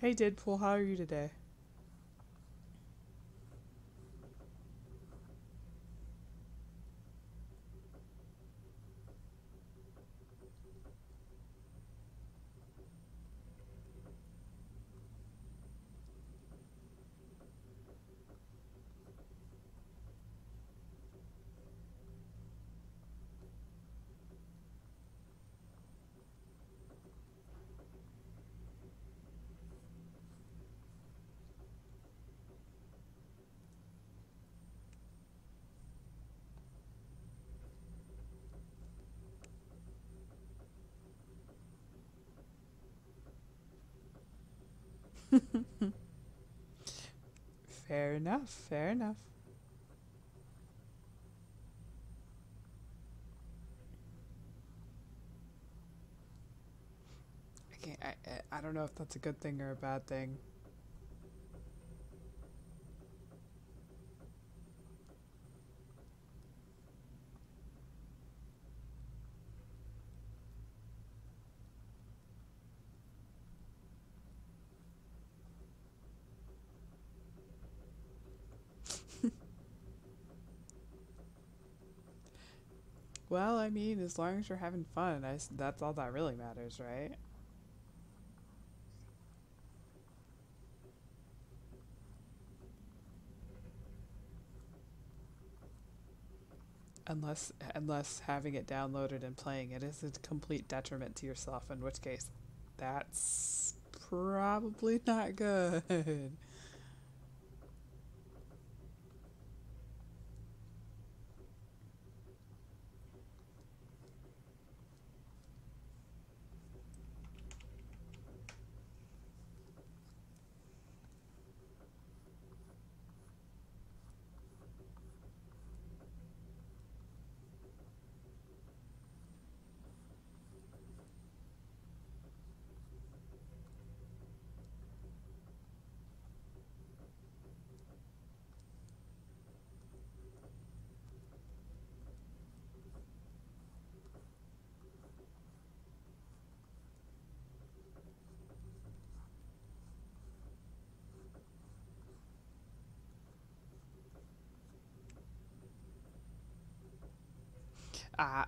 Hey Deadpool, how are you today? Fair enough, fair enough. I can't. I don't know if that's a good thing or a bad thing. Well, I mean, as long as you're having fun, that's all that really matters, right? Unless having it downloaded and playing it is a complete detriment to yourself, in which case, that's probably not good.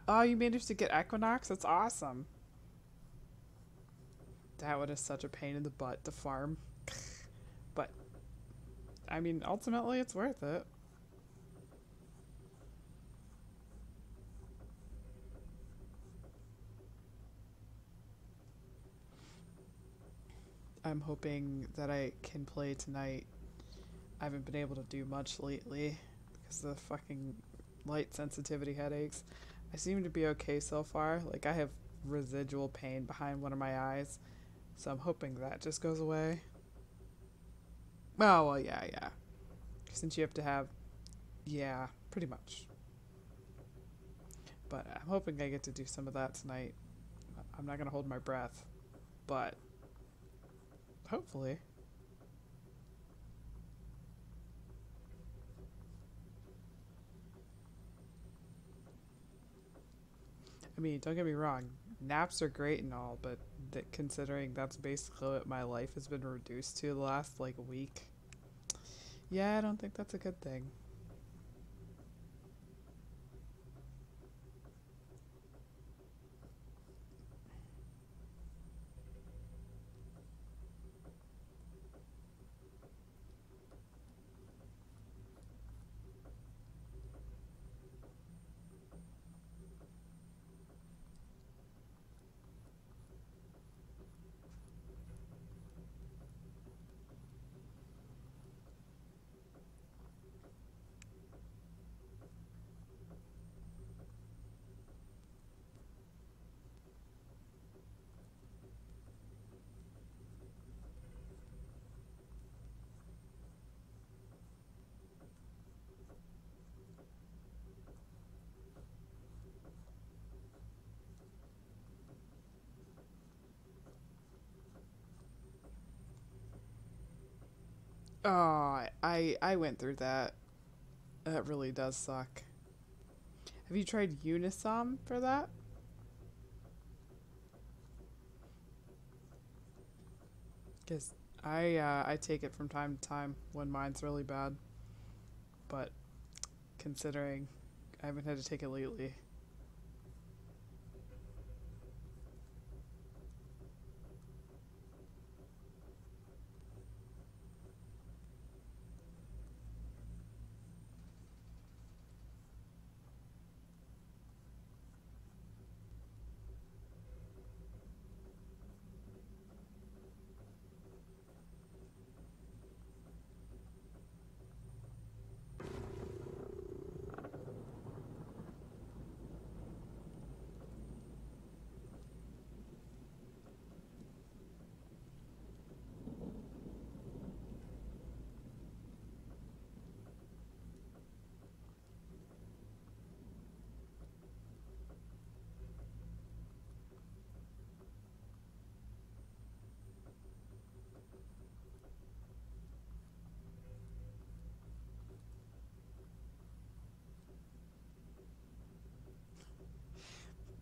Oh, you managed to get Equinox? That's awesome. That one is such a pain in the butt to farm. But, I mean, ultimately, it's worth it. I'm hoping that I can play tonight. I haven't been able to do much lately because of the fucking light sensitivity headaches. I seem to be okay so far. Like, I have residual pain behind one of my eyes, so I'm hoping that just goes away. Oh, well, yeah, yeah. Since you have to have. Yeah, pretty much. But I'm hoping I get to do some of that tonight. I'm not going to hold my breath, but hopefully. I mean, don't get me wrong, naps are great and all, but considering that's basically what my life has been reduced to the last like week, yeah, I don't think that's a good thing. Oh, I went through that. That really does suck. Have you tried Unisom for that? Because I take it from time to time when mine's really bad, but considering I haven't had to take it lately.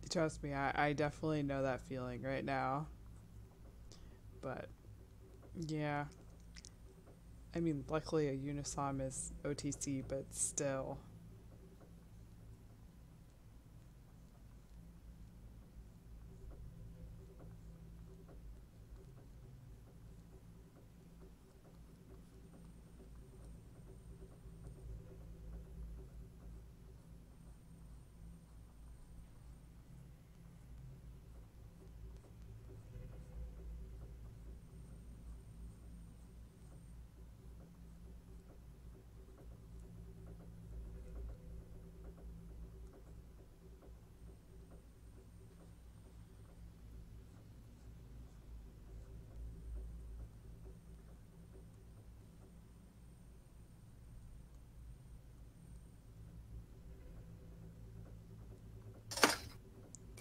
Trust me, I definitely know that feeling right now. But yeah, I mean, luckily a Unisom is OTC, but still.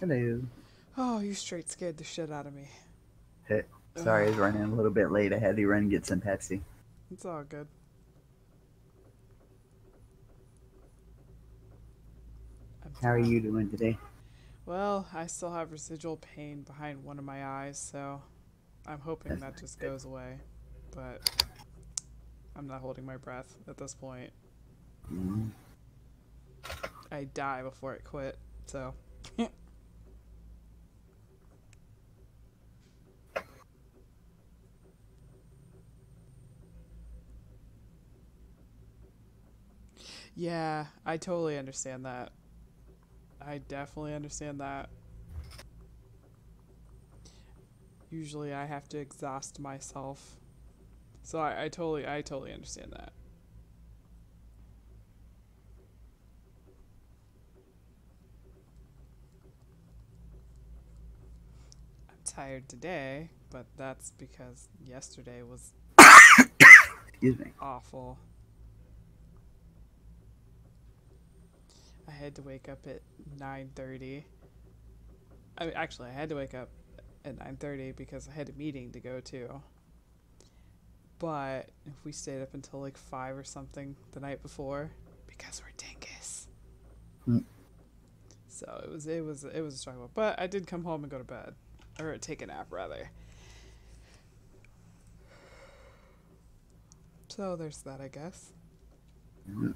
Hello. Oh, you straight scared the shit out of me. Hey, sorry, I was Ugh, running a little bit late. I had to run and get some Pepsi. it's all good. I'm How are doing you doing today? well. I still have residual pain behind one of my eyes, so I'm hoping That's that not just good. goes away. But I'm not holding my breath at this point. Mm. I die before it quit. So yeah, I totally understand that. I definitely understand that. Usually I have to exhaust myself. So I totally understand that. I'm tired today, but that's because yesterday was Excuse me. awful. I had to wake up at 9:30. I mean, actually, I had to wake up at 9:30 because I had a meeting to go to. But if we stayed up until like 5 or something the night before because we're dingus. Mm. So it was a struggle. But I did come home and go to bed or take a nap rather. So there's that, I guess. Mm.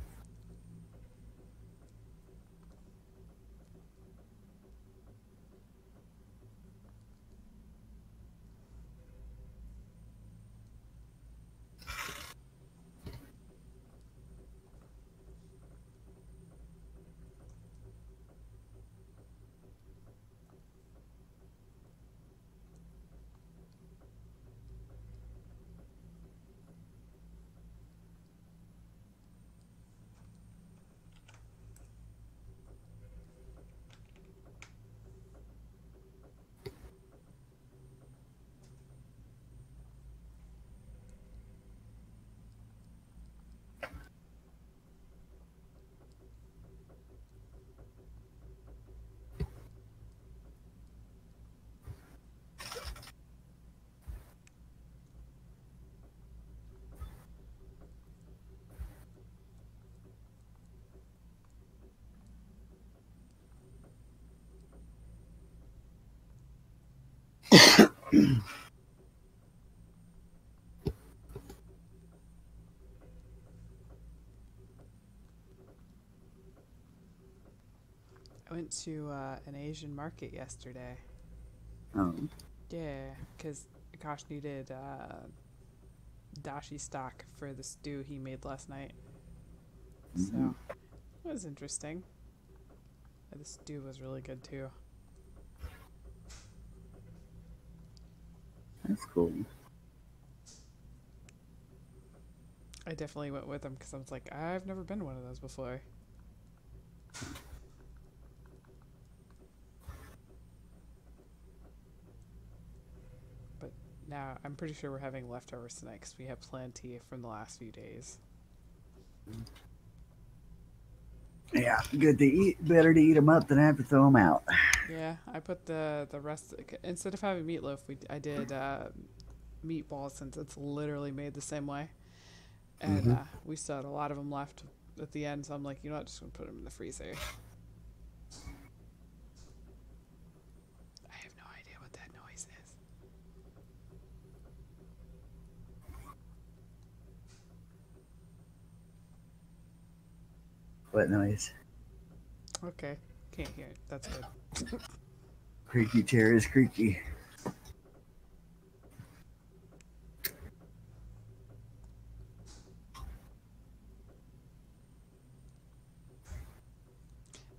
I went to an Asian market yesterday. Oh. Yeah, because Akash needed dashi stock for the stew he made last night. Mm-hmm. So it was interesting. The stew was really good too. That's cool. I definitely went with him because I was like, I've never been to one of those before. But now I'm pretty sure we're having leftovers tonight because we have plenty from the last few days. Yeah, good to eat. Better to eat them up than have to throw them out. Yeah, I put the rest instead of having meatloaf. I did meatballs since it's literally made the same way, and Mm-hmm. we still had a lot of them left at the end. So I'm like, you know what, just gonna put them in the freezer. I have no idea what that noise is. What noise? Okay, can't hear it. That's good. Creaky chair is creaky.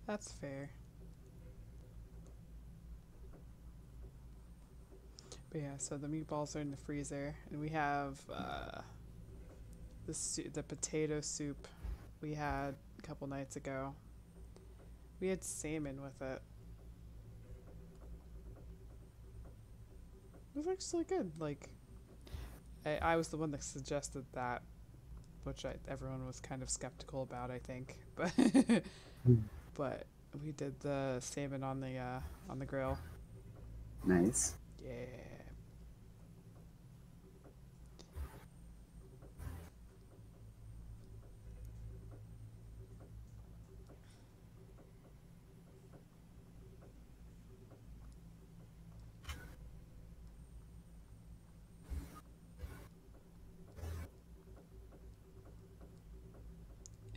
That's fair. But yeah, so the meatballs are in the freezer, and we have the potato soup we had a couple nights ago. We had salmon with it. It was actually good. Like, I was the one that suggested that, which everyone was kind of skeptical about, I think. But but we did the salmon on the grill. Nice. Yeah.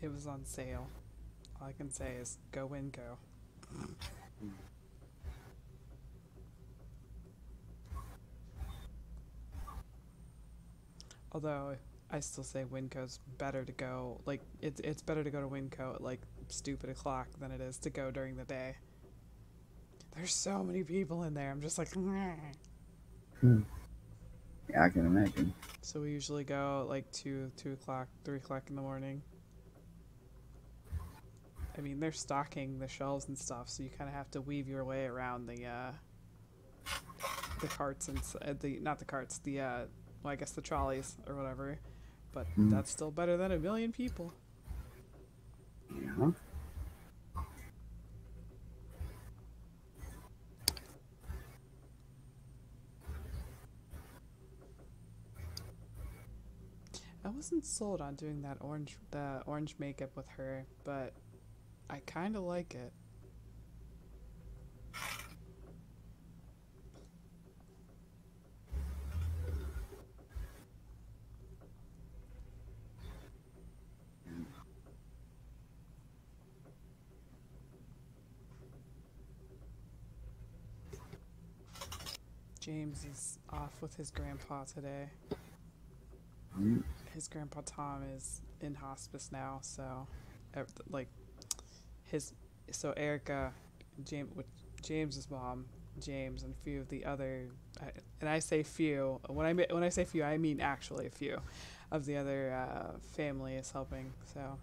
It was on sale. All I can say is go Winco. Although I still say Winco's better to go. Like it's better to go to Winco at like stupid o'clock than it is to go during the day. There's so many people in there. I'm just like, "Meh." Yeah, I can imagine. So we usually go at like 2 o'clock, 3 o'clock in the morning. I mean, they're stocking the shelves and stuff, so you kind of have to weave your way around the carts and the not the carts, well, I guess the trolleys or whatever. But that's still better than a million people. Yeah. I wasn't sold on doing the orange makeup with her, but I kind of like it. James is off with his grandpa today. Mm. His grandpa Tom is in hospice now, so like his so Erica, James's mom, James, and a few of the other, and I say few. When I say few, I mean actually a few of the other family is helping. So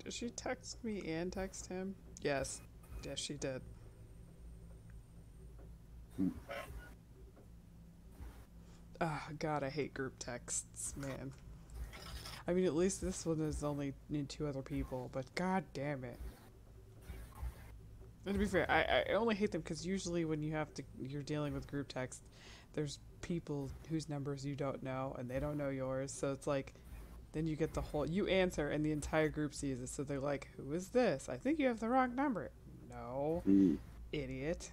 Did she text me and text him? Yes. Yes, she did. Ah, God, I hate group texts, man. I mean, at least this one is only in 2 other people, but god damn it. And to be fair, I only hate them because usually when you're dealing with group text, there's people whose numbers you don't know and they don't know yours, so it's like, then you get you answer and the entire group sees it, so they're like, who is this? I think you have the wrong number. No, idiot.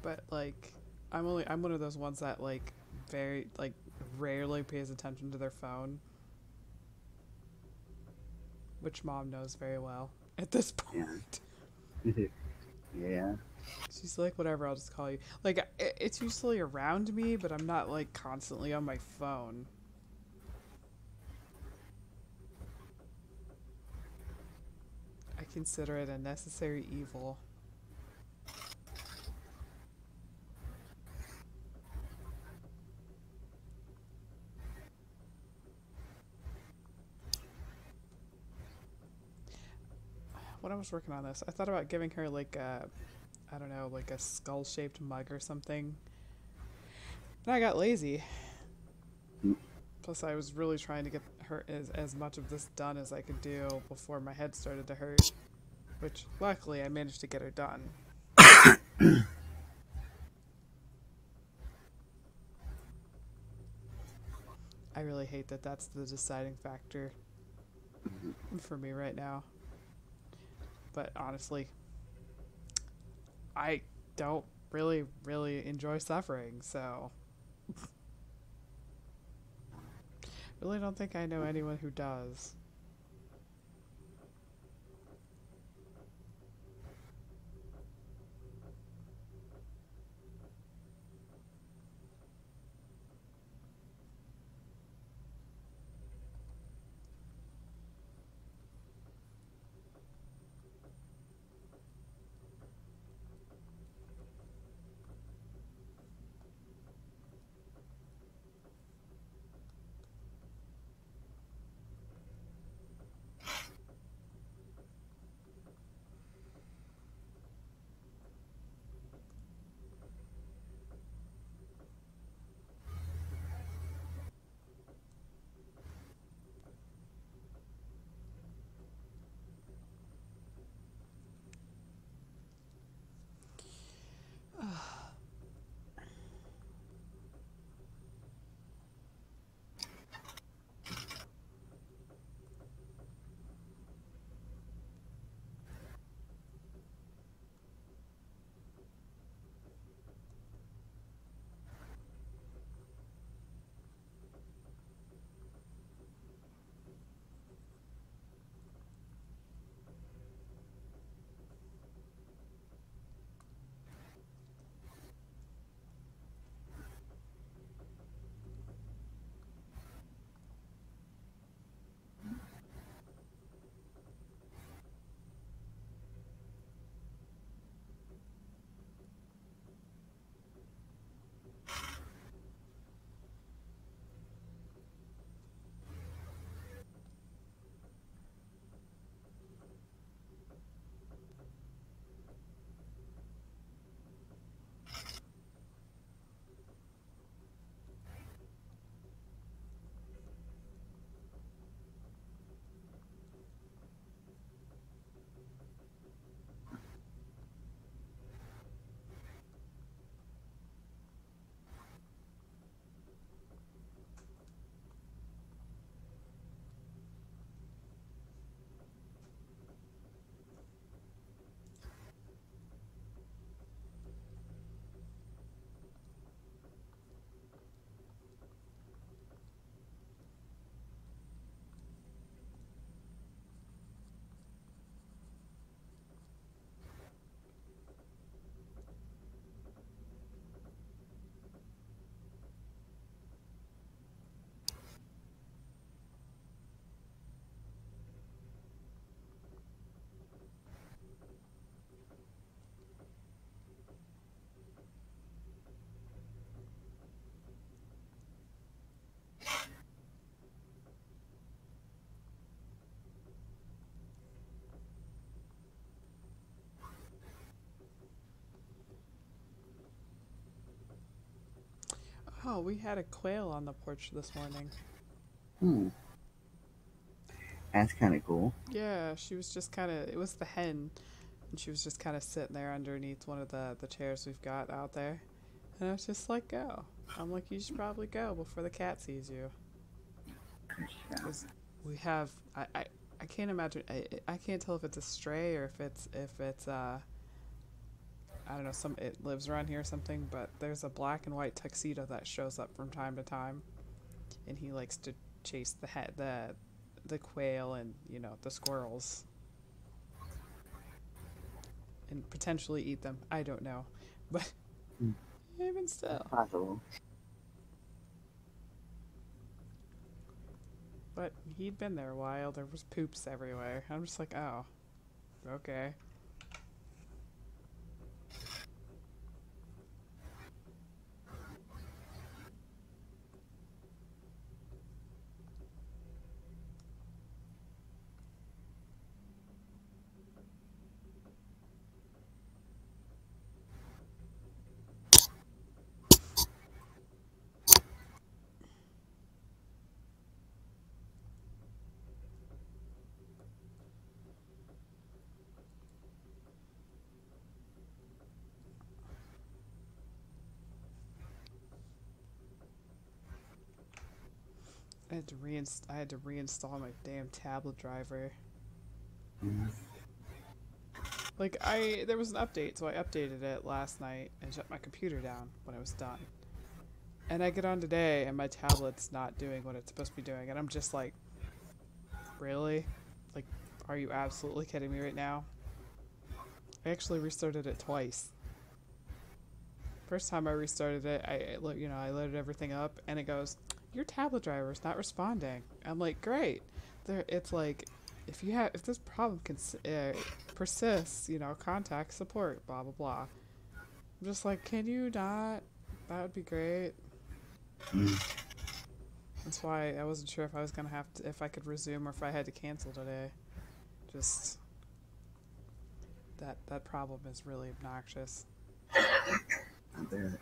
But like, I'm one of those ones that like very like rarely pays attention to their phone, which mom knows very well at this point. Yeah. Yeah. She's like, whatever, I'll just call you. Like, it's usually around me, but I'm not like constantly on my phone. I consider it a necessary evil. When I was working on this, I thought about giving her like a, I don't know, like a skull-shaped mug or something. And I got lazy. Plus, I was really trying to get her as much of this done as I could do before my head started to hurt. Which, luckily, I managed to get her done. I really hate that that's the deciding factor for me right now. But honestly, I don't really enjoy suffering, so really don't think I know anyone who does. Oh, we had a quail on the porch this morning. Hmm. That's kind of cool. Yeah, she was just kind of, it was the hen, and she was just kind of sitting there underneath one of the chairs we've got out there. And I was just like, go. I'm like, you should probably go before the cat sees you. Yeah. Because we have, I can't imagine, I can't tell if it's a stray or if it's, I don't know, it lives around here or something, but there's a black and white tuxedo that shows up from time to time, and he likes to chase the quail and, you know, the squirrels and potentially eat them. I don't know, but Hmm. even still. Possible. But he'd been there a while. There was poops everywhere. I'm just like, oh, okay. I had to reinstall my damn tablet driver. Mm. Like there was an update, so I updated it last night and shut my computer down when I was done. And I get on today and my tablet's not doing what it's supposed to be doing, and I'm just like, really? Like, are you absolutely kidding me right now? I actually restarted it twice. First time I restarted it, I loaded everything up and it goes, your tablet driver is not responding. I'm like, great. It's like, if this problem persists, you know, contact support, blah blah blah. I'm just like, can you not? That would be great. Mm. That's why I wasn't sure if I was gonna if I could resume or if I had to cancel today. Just that problem is really obnoxious. I bet.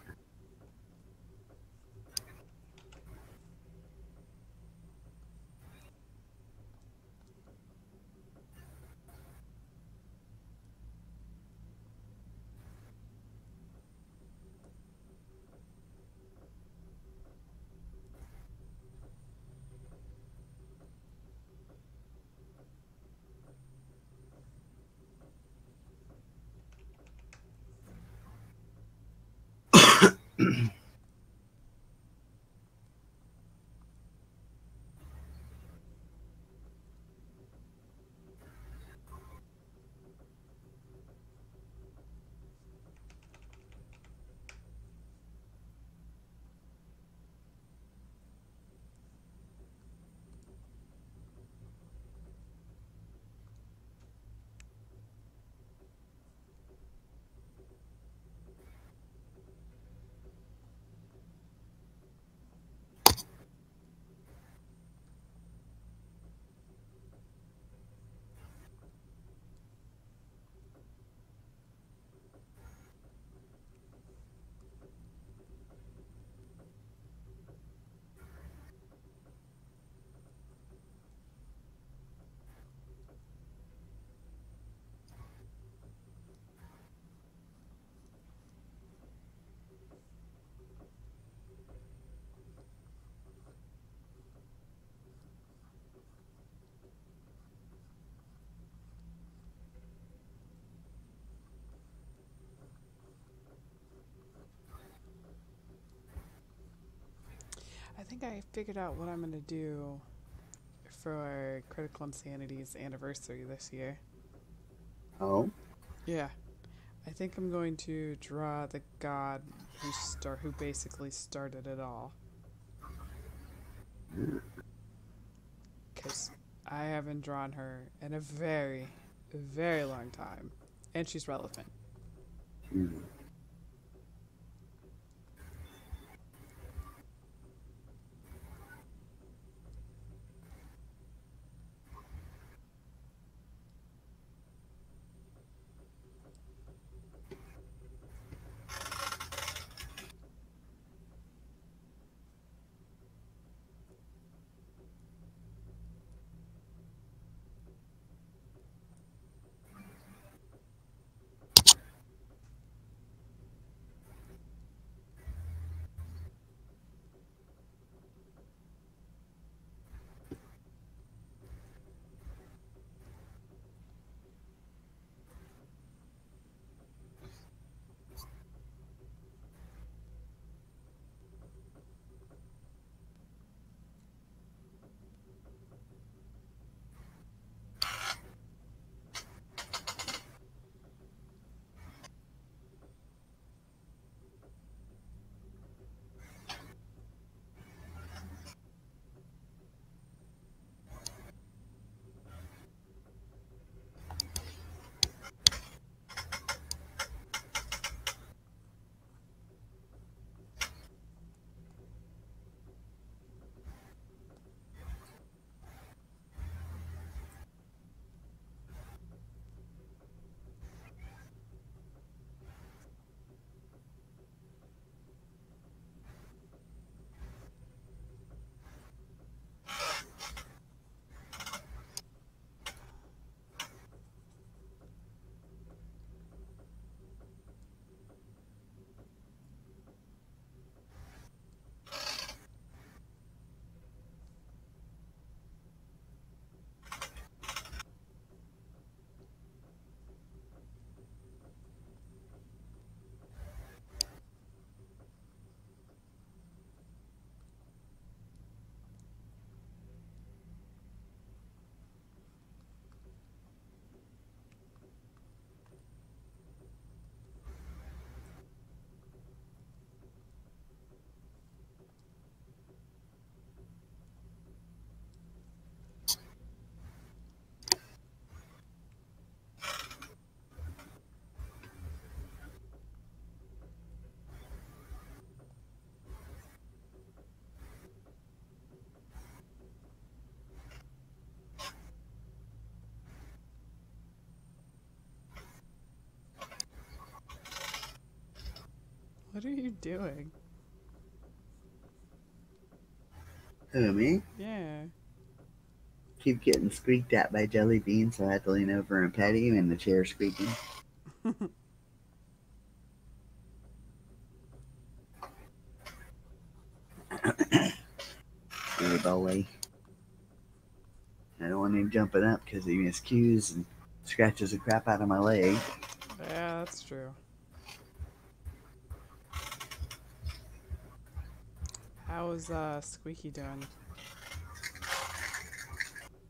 I think I figured out what I'm gonna do for Critical Insanity's anniversary this year. Oh. Yeah. I think I'm going to draw the god who basically started it all. Because I haven't drawn her in a very, very long time. And she's relevant. Mm. What are you doing? Who, me? Yeah. Keep getting squeaked at by Jelly Bean, so I have to lean over and pet him, and the chair's squeaking. Hey, bully. I don't want him jumping up because he miscues and scratches the crap out of my leg. Yeah, that's true. How is Squeaky doing?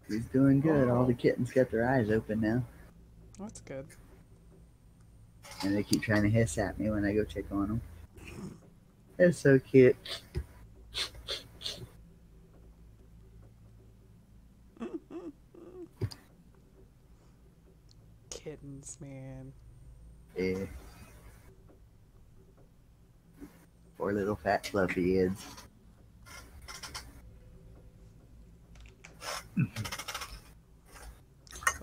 He's doing good. All the kittens got their eyes open now. That's good. And they keep trying to hiss at me when I go check on them. They're so cute. Kittens, man. Yeah. Poor little fat fluffy heads.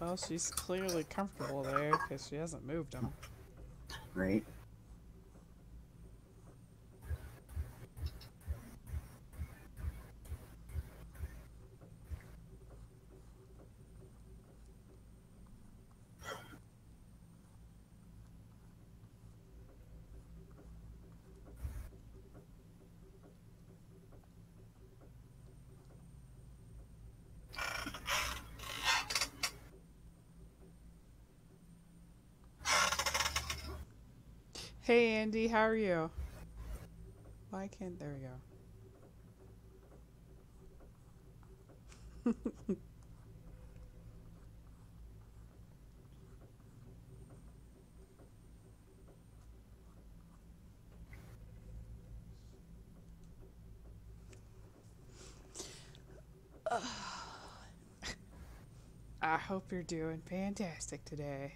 Well, she's clearly comfortable there because she hasn't moved them. Right? Hey, Andy, how are you? Why can't... There we go. I hope you're doing fantastic today.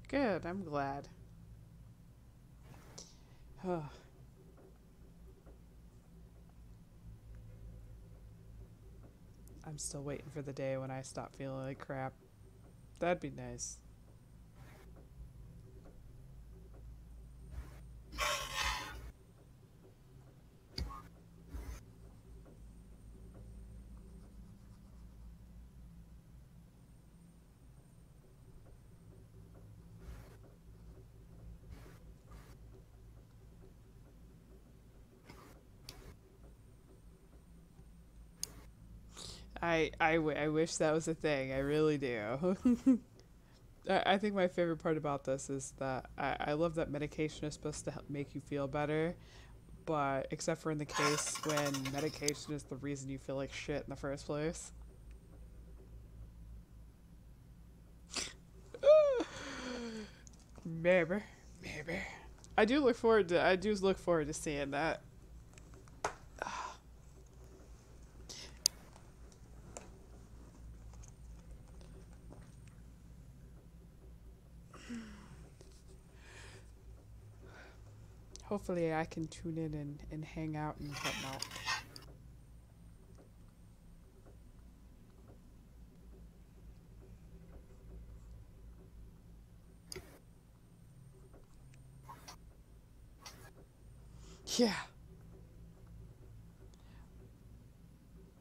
Good, I'm glad. I'm still waiting for the day when I stop feeling like crap. That'd be nice. I wish that was a thing. I really do. I think my favorite part about this is that I love that medication is supposed to help make you feel better, but except for in the case when medication is the reason you feel like shit in the first place. Maybe, maybe. I do look forward to seeing that. Hopefully I can tune in and hang out and whatnot. Yeah.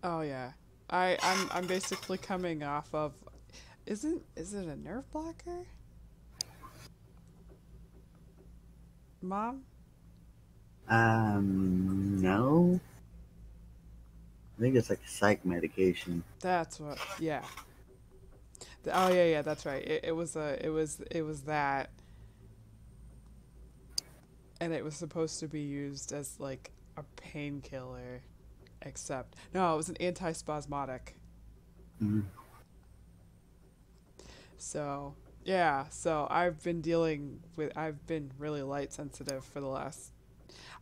Oh yeah. I'm basically coming off of is it a nerve blocker? Mom? No. I think it's like a psych medication. That's what yeah. Oh yeah, yeah, that's right. It was that, and it was supposed to be used as like a painkiller, except no, it was an antispasmodic. Mm-hmm. So, yeah, so I've been really light sensitive for the last,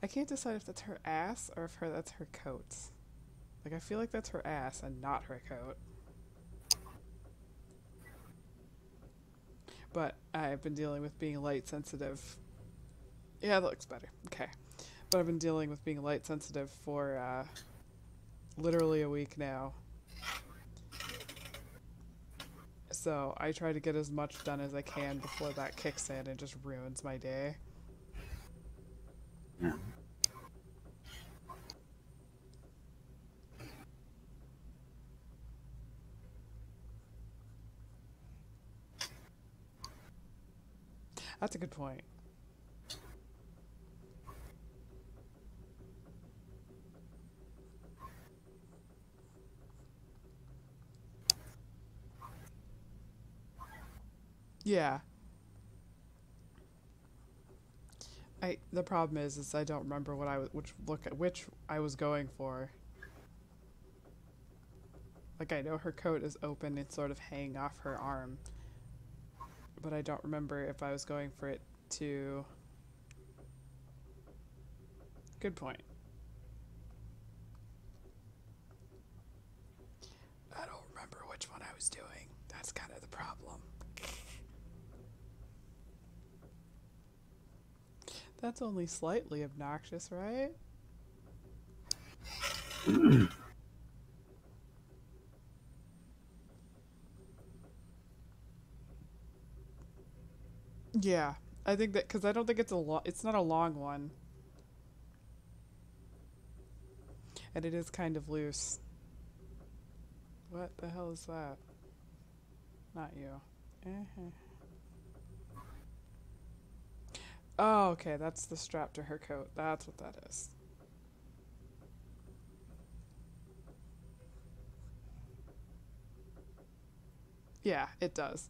I can't decide if that's her ass or if that's her coat. Like, I feel like that's her ass and not her coat. But I've been dealing with being light sensitive. Yeah, that looks better. Okay. But I've been dealing with being light sensitive for literally a week now. So I try to get as much done as I can before that kicks in and just ruins my day. Yeah. That's a good point. Yeah. The problem is I don't remember what I was which I was going for. Like, I know her coat is open and sort of hanging off her arm, but I don't remember if I was going for it to. Good point. I don't remember which one I was doing. That's kind of the problem. That's only slightly obnoxious, right? Yeah, I think that because I don't think it's not a long one, and it is kind of loose. What the hell is that? Not you. Uh-huh. Oh, okay, that's the strap to her coat. That's what that is. Yeah, it does.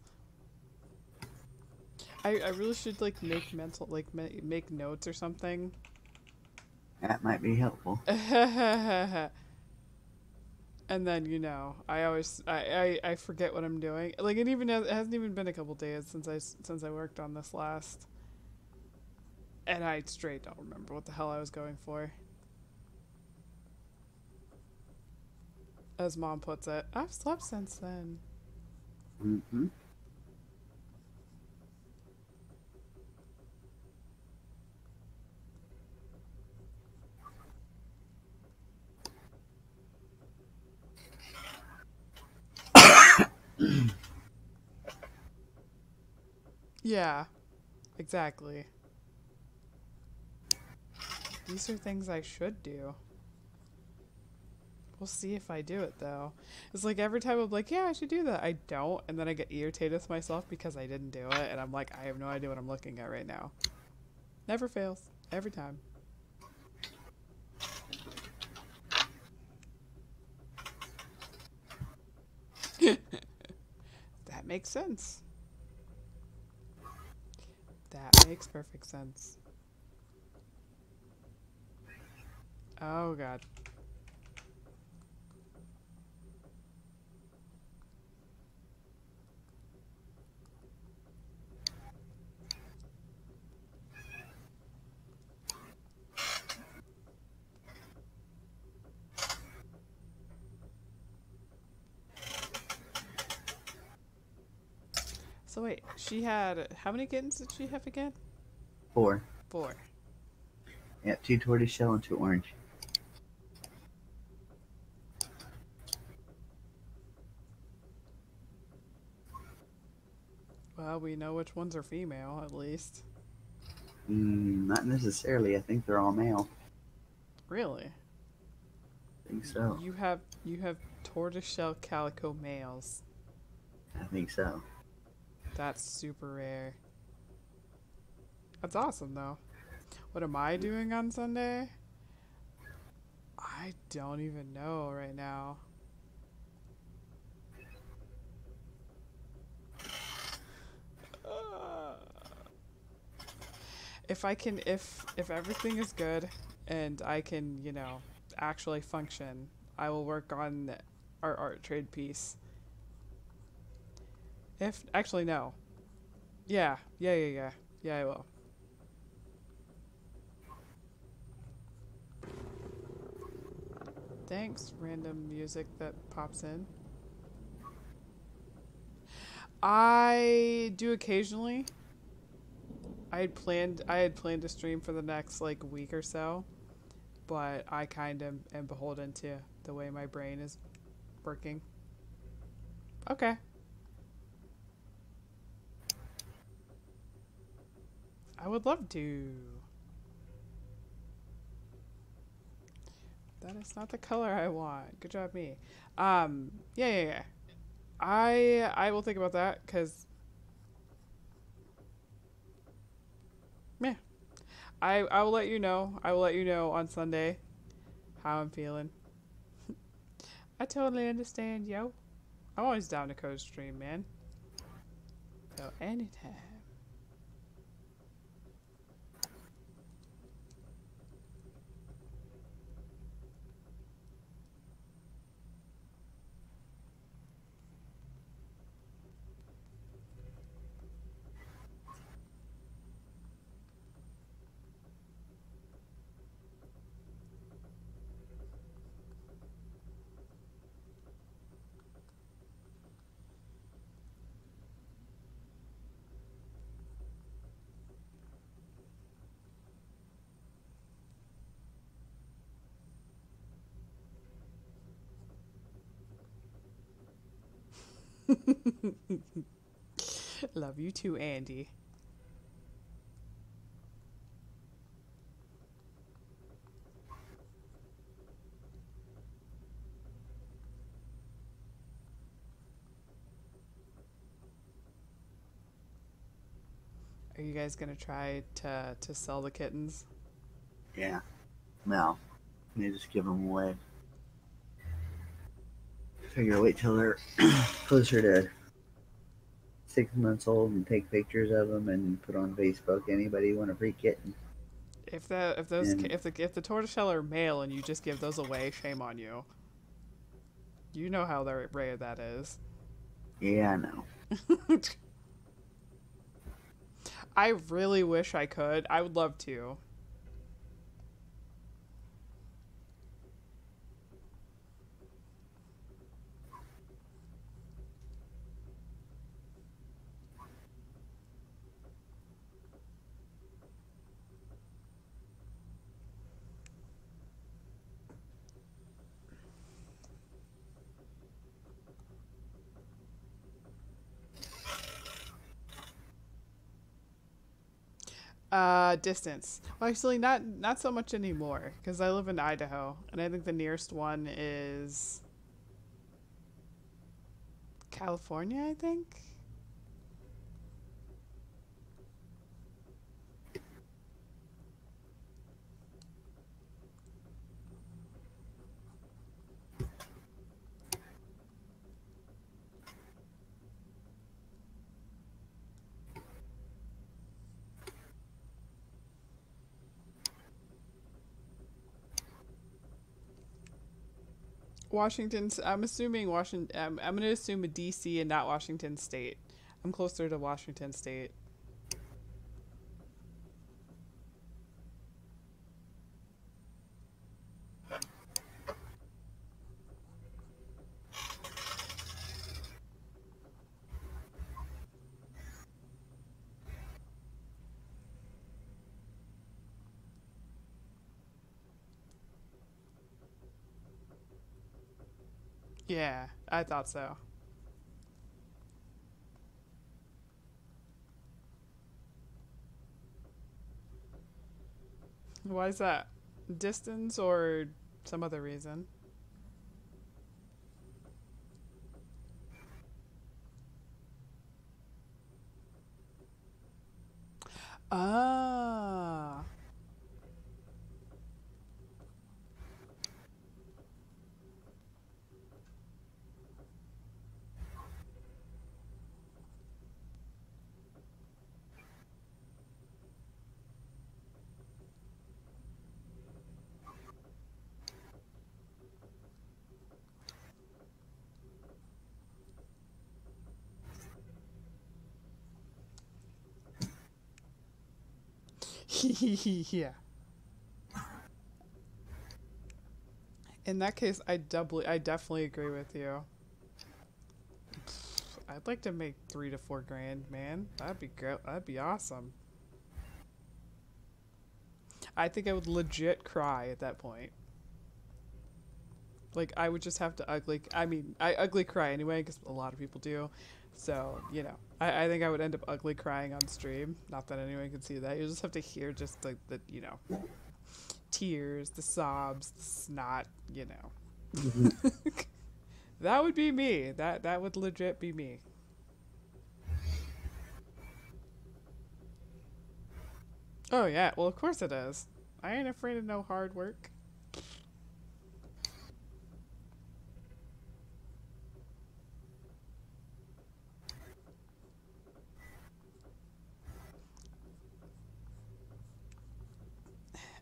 I really should like make mental make notes or something. That might be helpful. And then I always I forget what I'm doing. Like it hasn't even been a couple days since I worked on this last, and I straight don't remember what the hell I was going for. As Mom puts it, I've slept since then. Mm-hmm. Yeah, exactly. These are things I should do. We'll see if I do it though. It's like every time I'm like, yeah, I should do that. I don't, and then I get irritated with myself because I didn't do it, and I'm like, I have no idea what I'm looking at right now. Never fails. Every time. That makes sense. That makes perfect sense. Oh god. So wait, she had how many kittens did she have again? 4. 4. Yep, 2 tortoiseshell and 2 orange. Well, we know which ones are female, at least. Not necessarily. I think they're all male. Really? I think so. You have tortoiseshell calico males. I think so. That's super rare. That's awesome though. What am I doing on Sunday? I don't even know right now. If everything is good and I can, actually function, I will work on our art trade piece. If actually no. Yeah, yeah, yeah, yeah. Yeah, I will. Thanks, random music that pops in. I do occasionally. I had planned to stream for the next like week or so, but I kind of am beholden to the way my brain is working. Okay. I would love to. That is not the color I want. Good job, me. Yeah, yeah, yeah. I will think about that because, meh. I will let you know. I will let you know on Sunday how I'm feeling. I totally understand, yo. I'm always down to co-stream, man. So anytime. Love you too, Andy. Are you guys gonna try to sell the kittens? Yeah. No. They just give them away. Figure wait till they're closer to 6 months old and take pictures of them and put on Facebook. Anybody want a free kitten? And If the tortoiseshell are male and you just give those away, shame on you. You know how rare that is. yeah, I know. I really wish I could. I would love to. Distance. Well, actually, not so much anymore because I live in Idaho, and I think the nearest one is California. I think. Washington's. I'm assuming Washington. I'm gonna assume a DC and not Washington State. I'm closer to Washington State. Yeah, I thought so. Why is that? Distance or some other reason? Ah. Yeah. In that case, I definitely agree with you. I'd like to make 3 to 4 grand, man. That'd be great. That'd be awesome. I think I would legit cry at that point. Like, I would just have to I ugly cry anyway, because a lot of people do. So, you know, I think I would end up ugly crying on stream. Not that anyone can see that. You just have to hear just like the, you know, tears, the sobs, the snot, you know. That would be me. That would legit be me. Oh yeah, well of course it is. I ain't afraid of no hard work.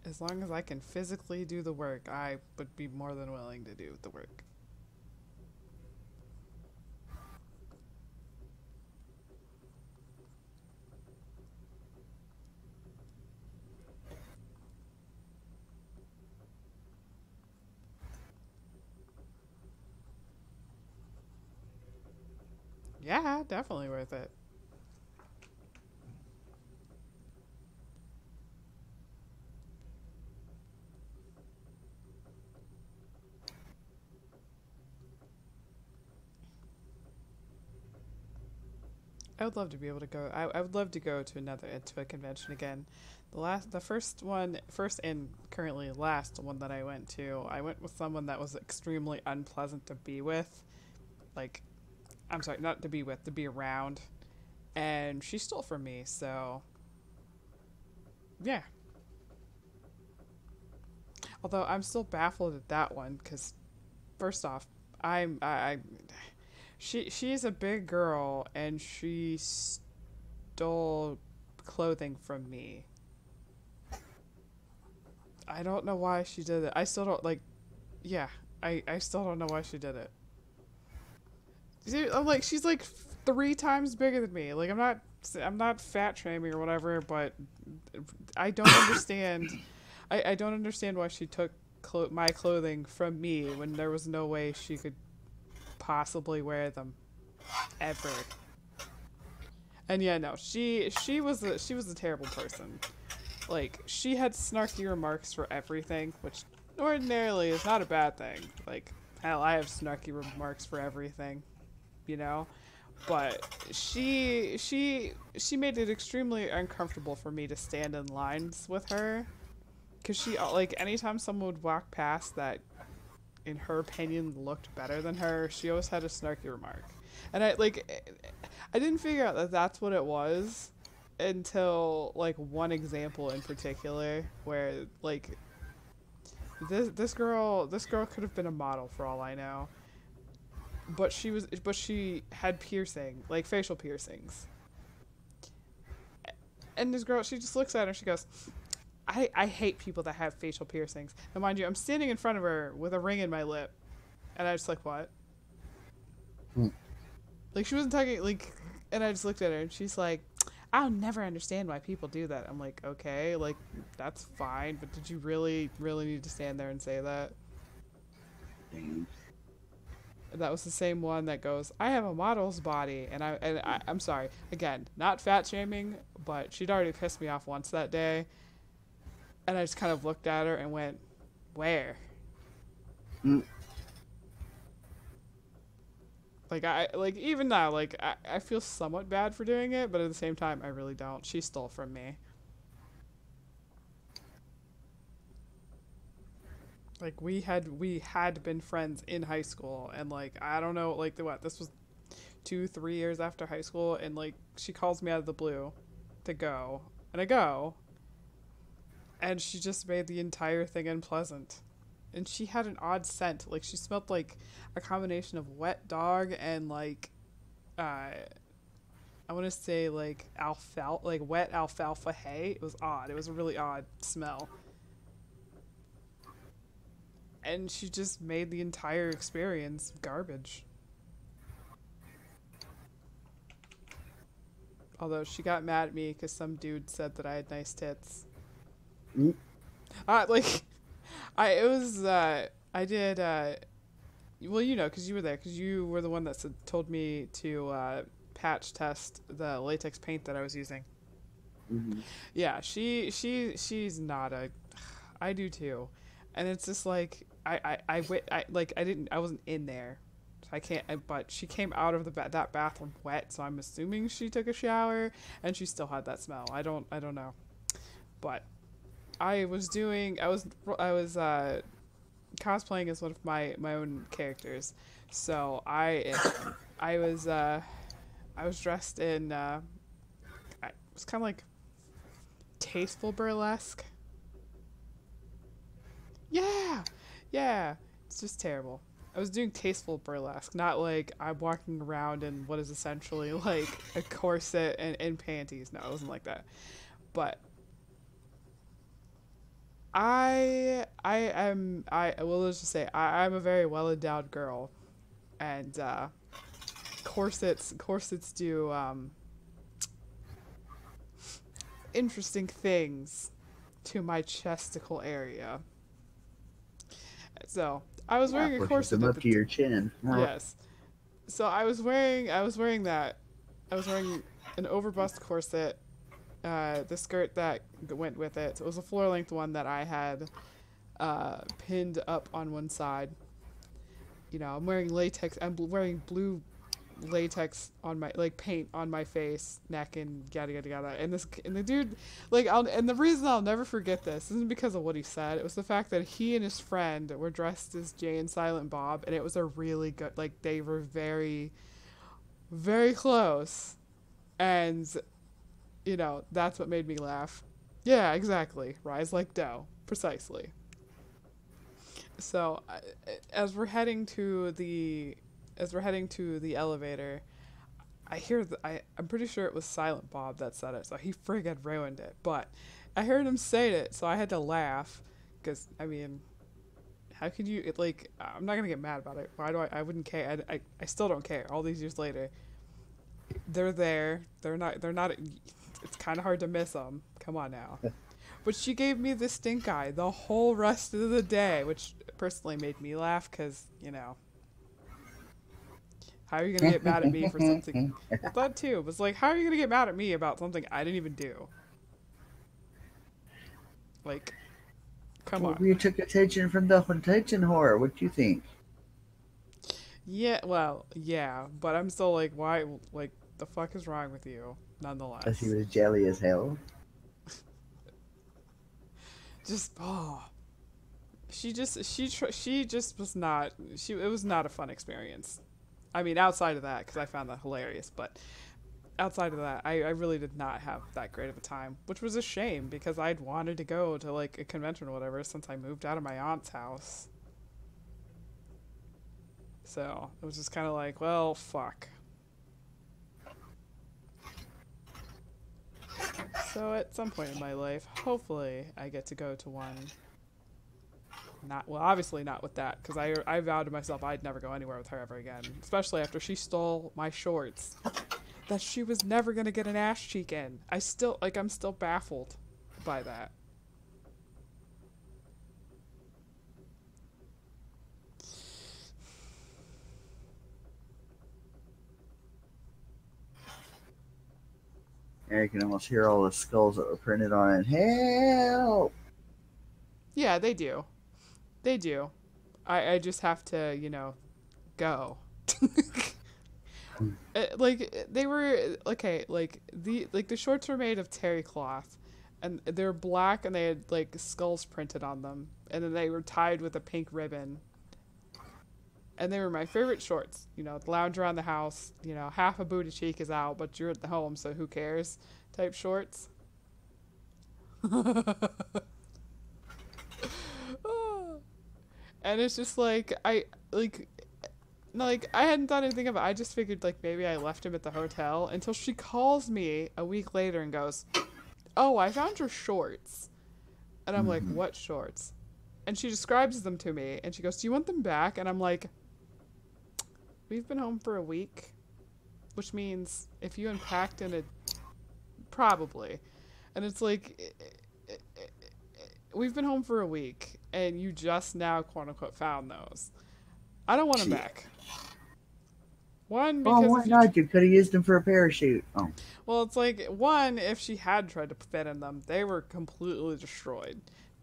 As long as I can physically do the work, I would be more than willing to do the work. Yeah, definitely worth it. I would love to be able to go. I would love to go to a convention again. The first and currently last one that I went to, I went with someone that was extremely unpleasant to be with. Like, I'm sorry, not to be with, to be around. And she stole from me, so yeah. Although I'm still baffled at that one, because first off, she's a big girl and she stole clothing from me. I don't know why she did it. I still don't like. Yeah, I still don't know why she did it. See, I'm like, she's like 3 times bigger than me. Like, I'm not fat shaming or whatever, but I don't understand. I don't understand why she took my clothing from me when there was no way she could possibly wear them ever. And yeah, no, she was a terrible person. Like, she had snarky remarks for everything, which ordinarily is not a bad thing. Like, hell, I have snarky remarks for everything, you know? But she made it extremely uncomfortable for me to stand in lines with her. Because she, like, anytime someone would walk past that, in her opinion, looked better than her, she always had a snarky remark. And I didn't figure out that that's what it was until, like, one example in particular where, like, this girl could have been a model for all I know. But she had piercing, like facial piercings. And this girl, she just looks at her and she goes, I hate people that have facial piercings. And mind you, I'm standing in front of her with a ring in my lip. And I was like, what? Like, she wasn't talking, like, and I just looked at her and she's like, I'll never understand why people do that. I'm like, okay, like, that's fine, but did you really, really need to stand there and say that? Damn. That was the same one that goes, I have a model's body. And I'm sorry, again, not fat shaming, but she'd already pissed me off once that day. And I just kind of looked at her and went, where? Like, even now, like, I feel somewhat bad for doing it, but at the same time, I really don't. She stole from me. Like, we had been friends in high school, and, like, I don't know, like, this was 2-3 years after high school, and, like, she calls me out of the blue to go, and I go, and she just made the entire thing unpleasant. And she had an odd scent. Like, she smelled like a combination of wet dog and, like, I want to say, like, wet alfalfa hay. It was odd. It was a really odd smell. And she just made the entire experience garbage. Although she got mad at me because some dude said that I had nice tits. Mm. Like, it was, I did, well, you know, because you were there, because you were the one that told me to, patch test the latex paint that I was using. Mm-hmm. Yeah, she's not a, I do too. And it's just like, I wasn't in there. So I can't, but she came out of that bathroom wet, so I'm assuming she took a shower, and she still had that smell. I don't know. But I was cosplaying as one of my own characters. So I was I was dressed in it was kind of like tasteful burlesque. Yeah. Yeah. It's just terrible. I was doing tasteful burlesque, not like I'm walking around in what is essentially like a corset and panties. No, it wasn't like that. But I will let's just say I'm a very well endowed girl, and corsets do interesting things to my chesticle area. So I was Yeah, wearing a pushes corset them at up the to your chin. yes. So I was wearing that. I was wearing an overbust corset, the skirt that went with it. So it was a floor length one that I had pinned up on one side. You know, I'm wearing latex. I'm wearing blue latex on my like paint on my face, neck, and yada yada yada. And the dude, and the reason I'll never forget this isn't because of what he said. It was the fact that he and his friend were dressed as Jay and Silent Bob, and it was a really good. Like they were very, very close, and you know that's what made me laugh. Yeah, exactly. Rise like dough, precisely. So, as we're heading to the elevator, I hear I'm pretty sure it was Silent Bob that said it, so he friggin' ruined it. But I heard him say it, so I had to laugh, because I mean, how could you like? I'm not gonna get mad about it. Why do I wouldn't care. I still don't care. All these years later, they're there. They're not. They're not. It's kind of hard to miss them. Come on now. But she gave me the stink eye the whole rest of the day, which personally made me laugh because, you know, how are you going to get mad at me for something? That too was like, how are you going to get mad at me about something I didn't even do? Like, come Well, on. you took attention from the attention whore. What do you think? Yeah, well, yeah, but I'm still like, why? Like, the fuck is wrong with you? Because he Nonetheless, was jelly as hell. just she just was not it was not a fun experience. I mean, outside of that, because I found that hilarious, but outside of that, I really did not have that great of a time, which was a shame because I'd wanted to go to like a convention or whatever since I moved out of my aunt's house. So it was just kind of like, well, fuck. So at some point in my life, hopefully, I get to go to one. Not well, obviously not with that, because I vowed to myself I'd never go anywhere with her ever again, especially after she stole my shorts. That she was never gonna get an ass cheek in. I'm still baffled by that. And you can almost hear all the skulls that were printed on it. Help! Yeah, they do. They do. I just have to, you know, go. Like they were okay. The shorts were made of terry cloth, and they were black, and they had like skulls printed on them, and then they were tied with a pink ribbon. And they were my favorite shorts. You know, lounge around the house. You know, half a booty cheek is out, but you're at the home, so who cares? Type shorts. And it's just like I hadn't done anything about it. I just figured like maybe I left him at the hotel until she calls me a week later and goes, "Oh, I found your shorts." And I'm like, Mm-hmm. "What shorts?" And she describes them to me and she goes, "Do you want them back?" And I'm like, "We've been home for a week, which means if you unpacked in a probably." And it's like we've been home for a week, and you just now, quote unquote, found those. I don't want them back. One, because why not? You could have used them for a parachute. Oh. Well, it's like, one, if she had tried to fit in them, they were completely destroyed.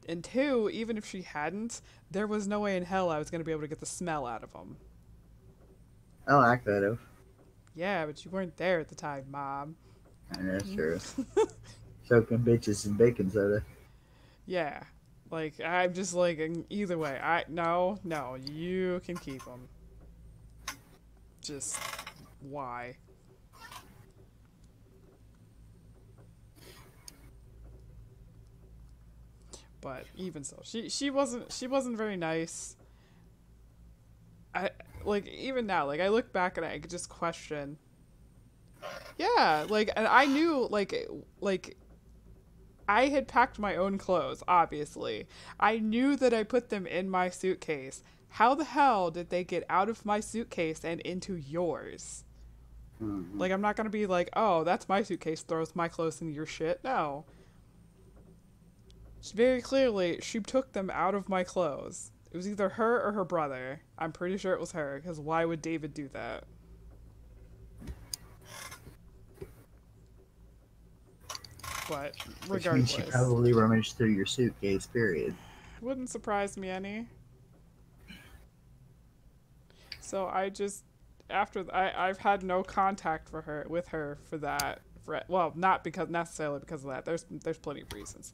And two, even if she hadn't, there was no way in hell I was going to be able to get the smell out of them. Oh, I could have. Yeah, but you weren't there at the time, Mom. That's true. Soaking bitches in baking soda. Yeah. Like, I'm just like, either way, no, you can keep them. Just, why? But even so, she wasn't very nice. I like, even now, like, I look back and I could just question. Yeah, like, and I knew, like I had packed my own clothes, obviously. I knew that I put them in my suitcase. How the hell did they get out of my suitcase and into yours? Mm-hmm. Like, I'm not gonna be like, oh, that's my suitcase, throws my clothes in your shit. No. Very clearly, she took them out of my clothes. It was either her or her brother. I'm pretty sure it was her, because why would David do that? But regardless, which means she probably rummaged through your suitcase. Period. Wouldn't surprise me any. So I just, I've had no contact with her for that. Well, not necessarily because of that. There's plenty of reasons.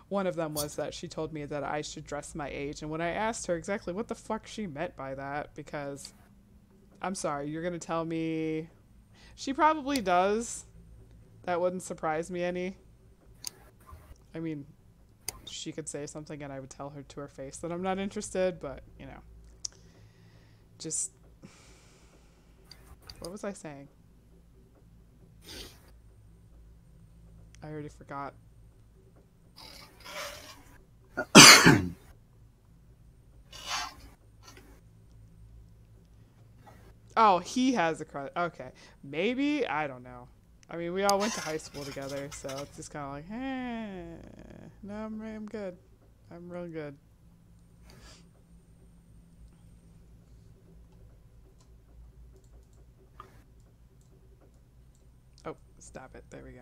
One of them was that she told me that I should dress my age, and when I asked her exactly what the fuck she meant by that, because I'm sorry, you're gonna tell me she probably does. That wouldn't surprise me any. I mean, she could say something and I would tell her to her face that I'm not interested, but, you know. Just, what was I saying? I already forgot. Oh, he has a crush. Okay. Maybe? I don't know. I mean, we all went to high school together, so it's just kind of like, no, I'm good. I'm real good. Oh, stop it. There we go.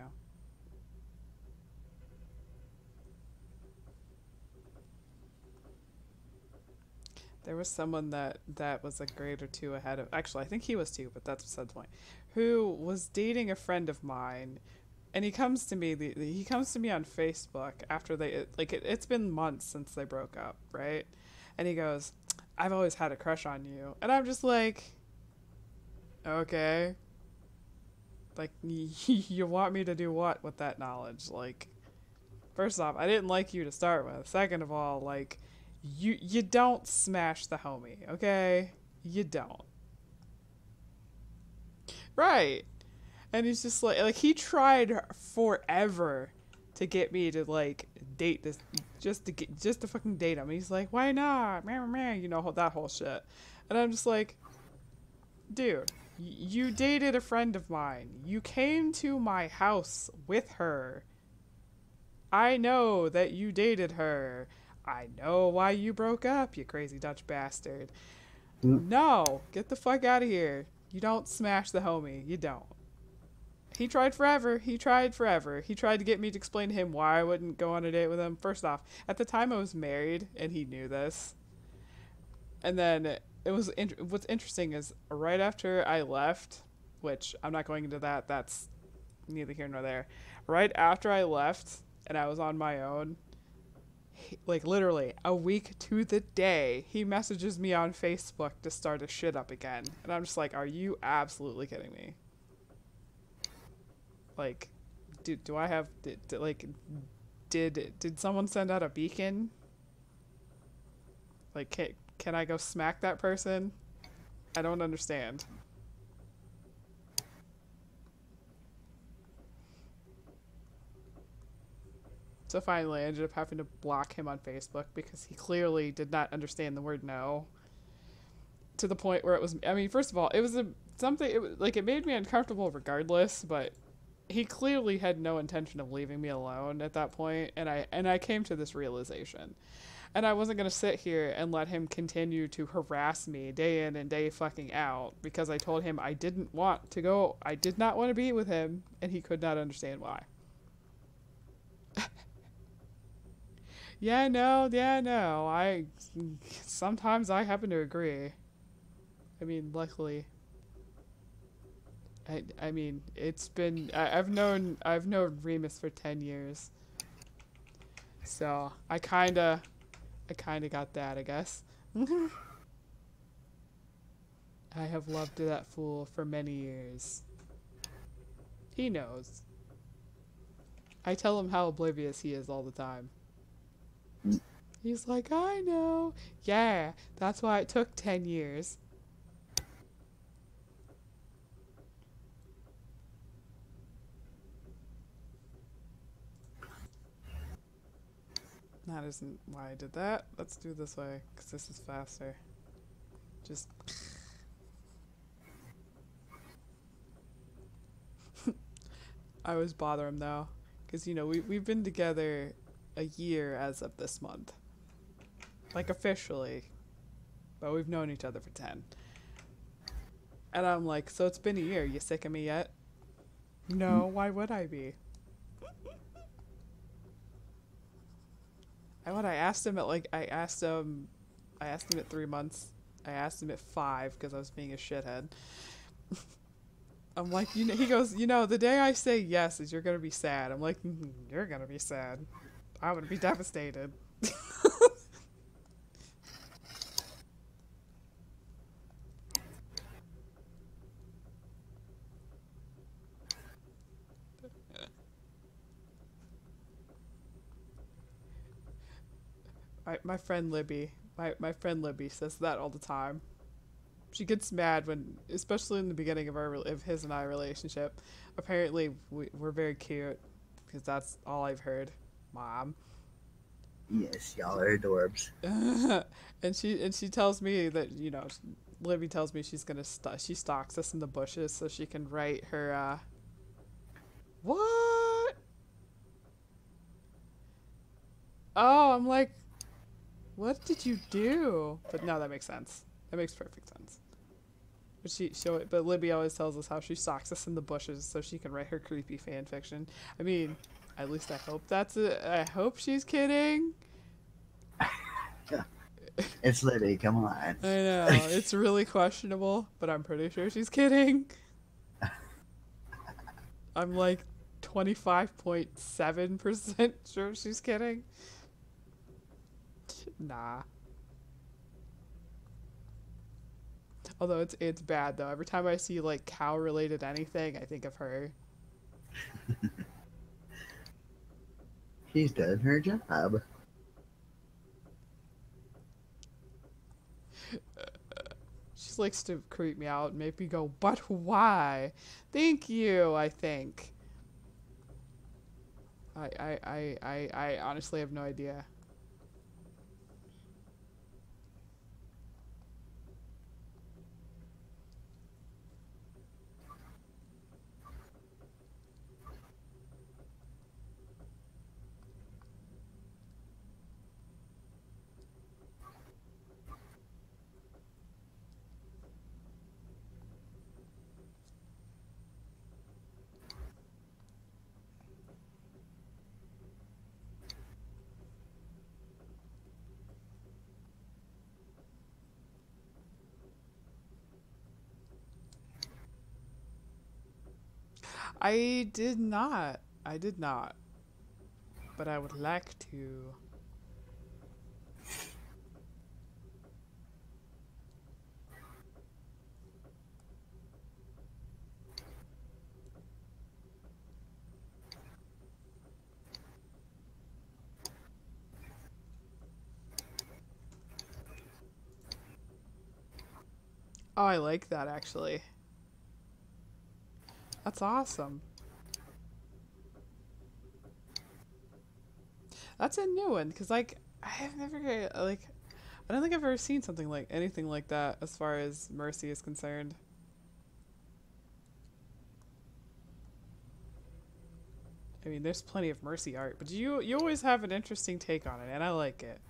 There was someone that was a grade or two ahead of, actually, I think he was too, but that's beside the point, who was dating a friend of mine, and he comes to me on Facebook after it's been months since they broke up, right? And he goes, I've always had a crush on you. And I'm just like, okay. Like, you want me to do what with that knowledge? Like, first off, I didn't like you to start with. Second of all, like, you don't smash the homie, okay? You don't. Right. And he's just like he tried forever to get me to like date this, just to fucking date him. He's like, why not? You know, that whole shit. And I'm just like, dude, you dated a friend of mine. You came to my house with her. I know that you dated her. I know why you broke up, you crazy Dutch bastard. No, get the fuck out of here. You don't smash the homie. You don't. He tried forever. He tried to get me to explain to him why I wouldn't go on a date with him. First off, at the time I was married, and he knew this. And then what's interesting is right after I left, which I'm not going into that. That's neither here nor there. Right after I left, and I was on my own, like literally a week to the day, he messages me on Facebook to start his shit up again. And I'm just like, are you absolutely kidding me? Like, do I have, did someone send out a beacon? Like, can I go smack that person? I don't understand. So finally, I ended up having to block him on Facebook because he clearly did not understand the word no. To the point where it was, I mean, first of all, it was it made me uncomfortable regardless, but he clearly had no intention of leaving me alone at that point, and I came to this realization. And I wasn't going to sit here and let him continue to harass me day in and day fucking out because I told him I didn't want to go. I did not want to be with him, and he could not understand why. Yeah, no. Sometimes I happen to agree. I mean, luckily. I mean, it's been I've known Remus for 10 years. So, I kind of got that, I guess. I have loved that fool for many years. He knows. I tell him how oblivious he is all the time. He's like, I know. Yeah, that's why it took 10 years. That isn't why I did that. Let's do this way, because this is faster. Just... I always bother him, though. Because, you know, we've been together a year as of this month. Like, officially. But we've known each other for 10. And I'm like, so it's been a year. You sick of me yet? No, why would I be? I asked him at I asked him at 3 months. I asked him at 5 because I was being a shithead. I'm like, you know, he goes, you know, the day I say yes is you're gonna be sad. I'm like, you're gonna be sad. I'm gonna be devastated. My friend Libby, my friend Libby says that all the time. She gets mad when, especially in the beginning of his and I relationship. Apparently, we're very cute, because that's all I've heard. Mom. Yes, y'all are adorbs. and she tells me that, you know, Libby tells me she's gonna she stalks us in the bushes so she can write her. What? Oh, I'm like, what did you do? But no, that makes sense. That makes perfect sense. But Libby always tells us how she stalks us in the bushes so she can write her creepy fan fiction. I mean, at least I hope I hope she's kidding. It's Libby, come on. I know, it's really questionable, but I'm pretty sure she's kidding. I'm like 25.7% sure she's kidding. Nah. Although it's bad though. Every time I see like cow related anything, I think of her. She's done her job. She likes to creep me out and make me go, but why? Thank you, I think. I honestly have no idea. I did not. But I would like to. Oh, I like that actually. That's awesome. That's a new one, because like I have never like I don't think I've ever seen something like anything like that as far as Mercy is concerned. I mean, there's plenty of Mercy art, but you always have an interesting take on it, and I like it.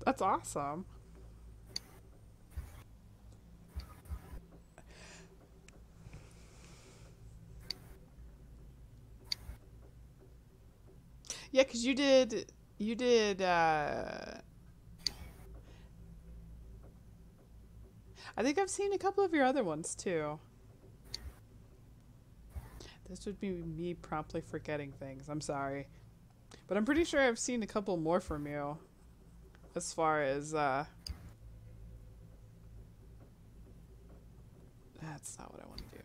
That's awesome. Yeah, because you did. I think I've seen a couple of your other ones too. This would be me promptly forgetting things. I'm sorry. But I'm pretty sure I've seen a couple more from you. As far as, that's not what I want to do.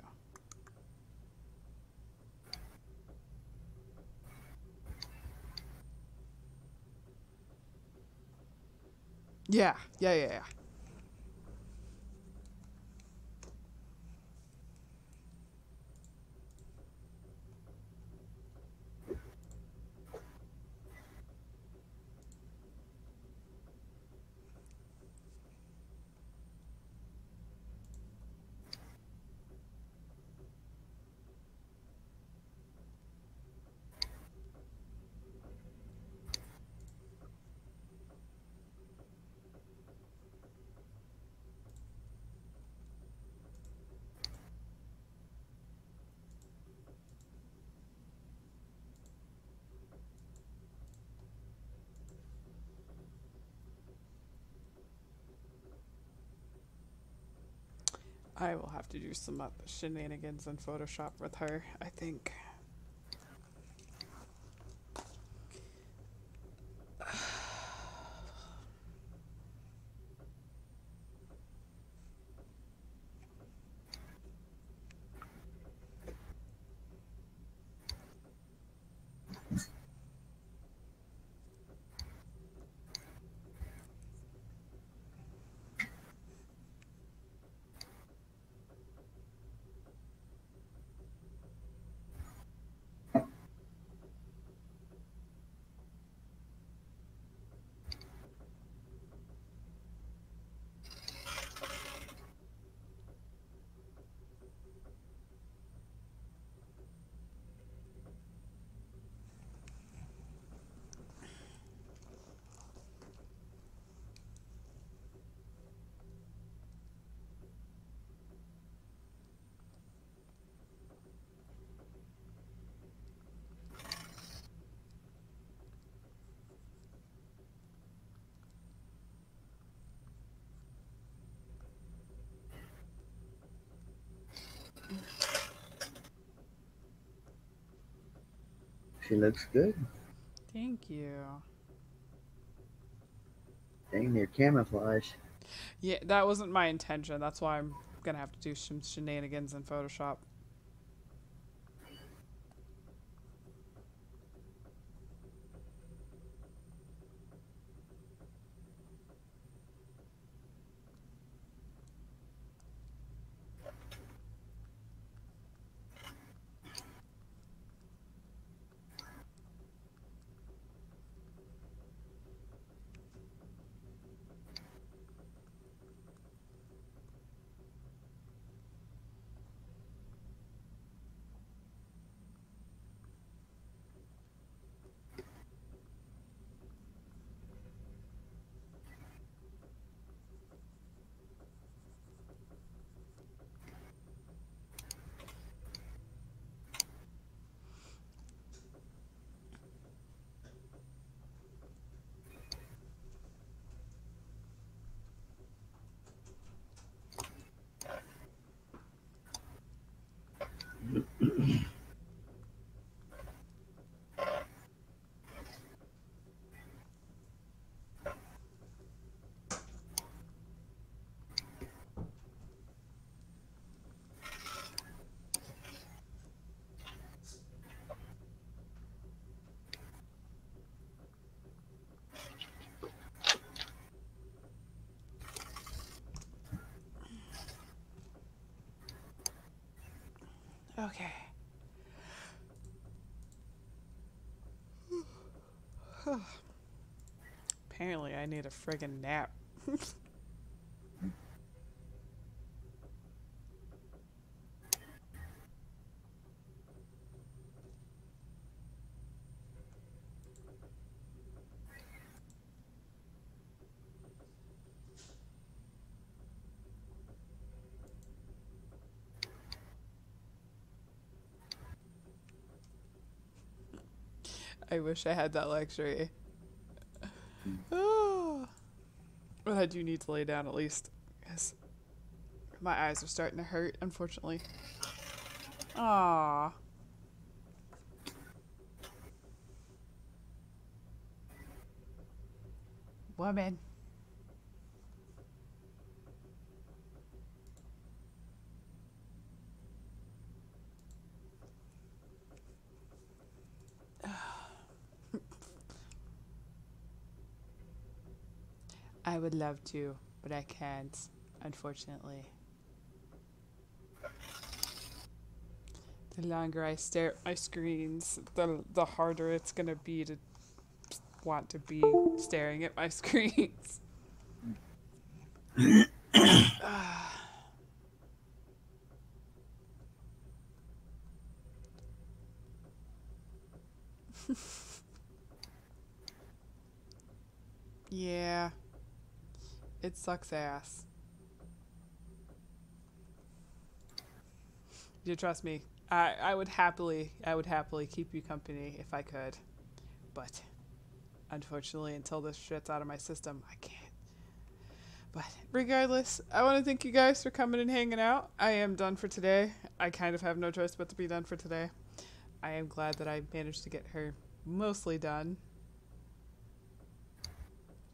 Yeah. I will have to do some shenanigans in Photoshop with her, I think. She looks good. Thank you. Dang near camouflage. Yeah, that wasn't my intention. That's why I'm gonna have to do some shenanigans in Photoshop. Okay. Apparently, I need a friggin' nap. I wish I had that luxury. Oh. But I do need to lay down at least, because my eyes are starting to hurt, unfortunately. Aww. Woman. I would love to, but I can't, unfortunately. The longer I stare at my screens, the harder it's gonna be to want to be staring at my screens. Yeah, it sucks ass. You trust me. I would happily keep you company if I could, but unfortunately, until this shit's out of my system, I can't. But regardless, I want to thank you guys for coming and hanging out. I am done for today. I kind of have no choice but to be done for today. I am glad that I managed to get her mostly done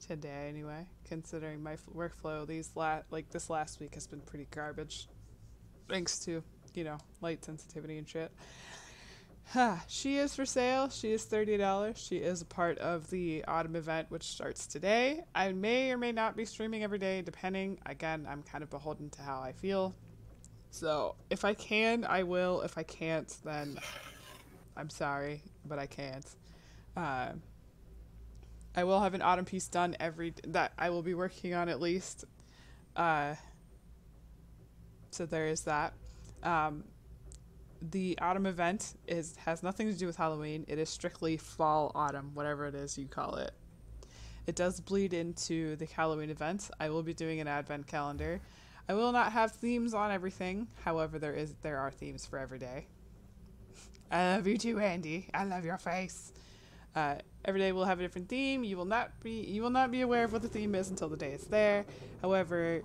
today, anyway. Considering my workflow, this last week has been pretty garbage, thanks to light sensitivity and shit. She is for sale. She is $30. She is a part of the autumn event, which starts today. I may or may not be streaming every day, depending. Again, I'm kind of beholden to how I feel. So if I can, I will. If I can't, then I'm sorry, but I can't. I will have an autumn piece done that I will be working on at least. So there is that. The autumn event has nothing to do with Halloween. It is strictly fall, autumn, whatever it is you call it. It does bleed into the Halloween event. I will be doing an advent calendar. I will not have themes on everything. However, there are themes for every day. I love you too, Andy. I love your face. Every day we'll have a different theme. You will not be aware of what the theme is until the day is there. However,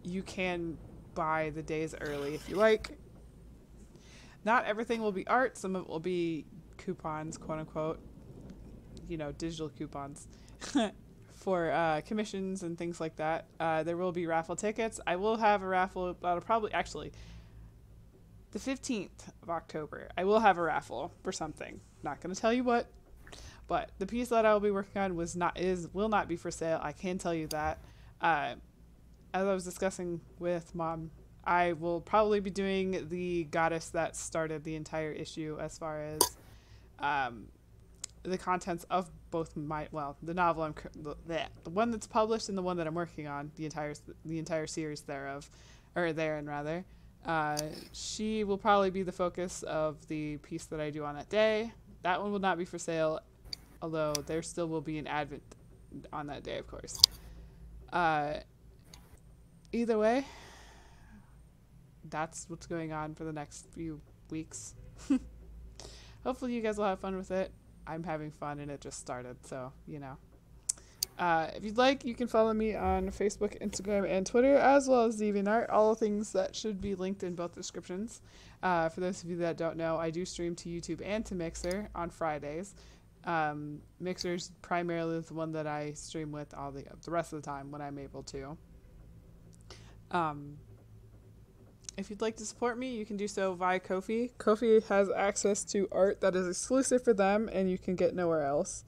you can buy the days early if you like. Not everything will be art. Some of it will be coupons, quote unquote, digital coupons for commissions and things like that. There will be raffle tickets. I will have a raffle that'll probably, actually, the 15th of October. I will have a raffle for something. Not going to tell you what, but the piece that I will be working on will not be for sale. I can tell you that. As I was discussing with Mom, I will probably be doing the goddess that started the entire issue as far as the contents of both the novel the one that's published and the one that I'm working on, the entire series thereof, or therein rather. She will probably be the focus of the piece that I do on that day. That one will not be for sale, although there still will be an advent on that day, of course. Either way, that's what's going on for the next few weeks. Hopefully you guys will have fun with it. I'm having fun and it just started, so if you'd like, you can follow me on Facebook, Instagram, and Twitter, as well as DeviantArt, all things that should be linked in both descriptions. For those of you that don't know, I do stream to YouTube and to Mixer on Fridays. Mixer's primarily the one that I stream with all the rest of the time when I'm able to. If you'd like to support me, you can do so via Ko-fi. Ko-fi has access to art that is exclusive for them and you can get nowhere else.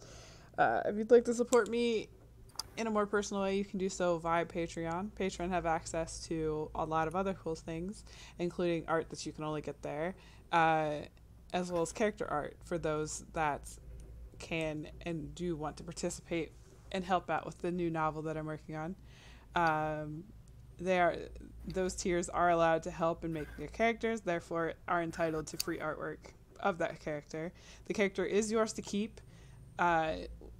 If you'd like to support me in a more personal way, you can do so via Patreon. Patreon have access to a lot of other cool things, including art that you can only get there. as well as character art for those that can and do want to participate and help out with the new novel that I'm working on. Um, those tiers are allowed to help and make new characters, therefore are entitled to free artwork of that character. The character is yours to keep,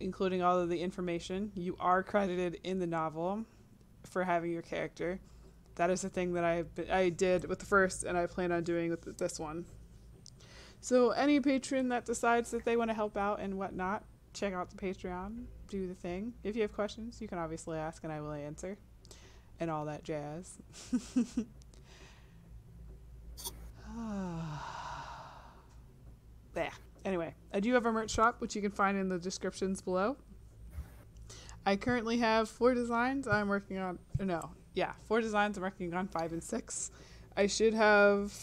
including all of the information. You are credited in the novel for having your character. That is the thing that I did with the first, and I plan on doing with this one. So any patron that decides that they want to help out and whatnot, check out the Patreon, do the thing. If you have questions, you can obviously ask and I will answer. And all that jazz. There. Anyway, I do have a merch shop, which you can find in the descriptions below. I currently have 4 designs I'm working on. 4 designs I'm working on, 5 and 6. I should have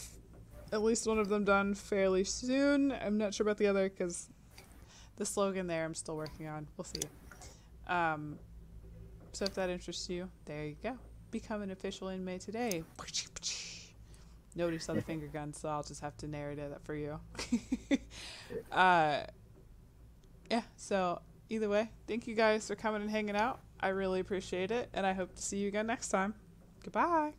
at least one of them done fairly soon. I'm not sure about the other because the slogan there I'm still working on. We'll see. So if that interests you, there you go. Become an official inmate today. Nobody saw the finger gun, so I'll just have to narrate it for you. So either way, thank you guys for coming and hanging out. I really appreciate it, and I hope to see you again next time. Goodbye.